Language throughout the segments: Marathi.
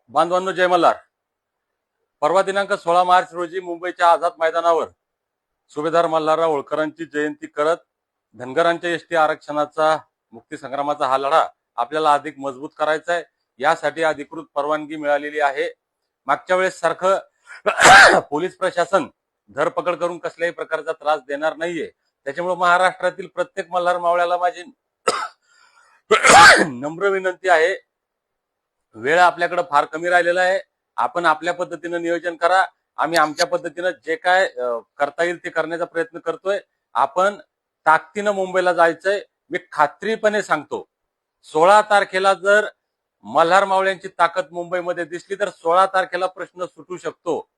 बांधवांनो, जय मल्हार. परवा दिनांक 16 मार्च रोजी मुंबईच्या आझाद मैदानावर सुभेदार मल्हारराव होळकरांची जयंती करत धनगरांच्या एसटी आरक्षणाचा मुक्ती संग्रामाचा हा लढा आपल्याला अधिक मजबूत करायचा आहे. यासाठी अधिकृत परवानगी मिळालेली आहे. मागच्या वेळेस सारखं पोलीस प्रशासन धरपकड करून कसल्याही प्रकारचा त्रास देणार नाहीये. त्याच्यामुळे महाराष्ट्रातील प्रत्येक मल्हार मावळ्याला माझी नम्र विनंती आहे, वेळ आपल्याकडे फार कमी राहिलेला आहे. आपण आपल्या पद्धतीने नियोजन करा. आम्ही आमच्या पद्धतीने जे काय करता येईल ते करण्याचा प्रयत्न करतोय. आपण ताकदीनं मुंबईला जायचंय. मी खात्रीपणे सांगतो, 16 तारखेला जर मल्हार मावळ्यांची ताकद मुंबईमध्ये दिसली तर 16 तारखेला प्रश्न सुटू शकतो.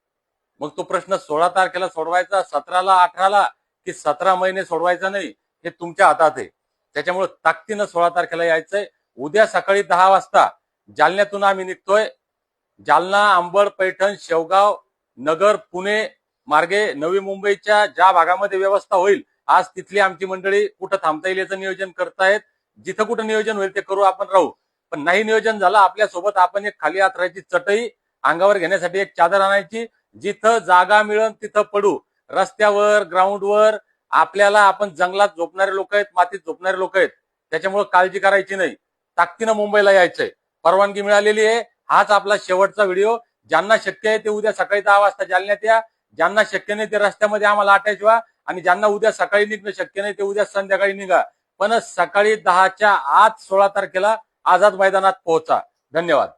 मग तो प्रश्न 16 तारखेला सोडवायचा, 17ला, 18ला की 17 महिने सोडवायचा नाही, हे तुमच्या हातात आहे. त्याच्यामुळे ताकदीनं 16 तारखेला यायचंय. उद्या सकाळी 10 वाजता जालन्यातून आम्ही निघतोय. जालना, अंबड, पैठण, शेवगाव, नगर, पुणे मार्गे नवी मुंबईच्या ज्या भागामध्ये व्यवस्था होईल, आज तिथली आमची मंडळी कुठं थांबता येईल याचं नियोजन करतायत. जिथं कुठं नियोजन होईल ते करू, आपण राहू. पण नाही नियोजन झालं, आपल्यासोबत आपण एक खाली हातरायची चटई अंगावर घेण्यासाठी एक चादर आणायची. जिथं जागा मिळेल तिथं पडू. रस्त्यावर, ग्राउंडवर आपल्याला, आपण जंगलात झोपणारे लोक आहेत, मातीत झोपणारे लोक आहेत. त्याच्यामुळे काळजी करायची नाही. ताकदीनं मुंबईला यायचंय. परवानगी मिळालेली आहे. हाच आपला शेवटचा व्हिडिओ. ज्यांना शक्य आहे ते उद्या सकाळी 10 वाजता जालन्यात या. ज्यांना शक्य नाही ते रस्त्यामध्ये आम्हाला अटॅच व्हा. आणि ज्यांना उद्या सकाळी निघणं शक्य नाही ते उद्या संध्याकाळी निघा. पण सकाळी 10च्या आत 16 तारखेला आझाद मैदानात पोहोचा. धन्यवाद.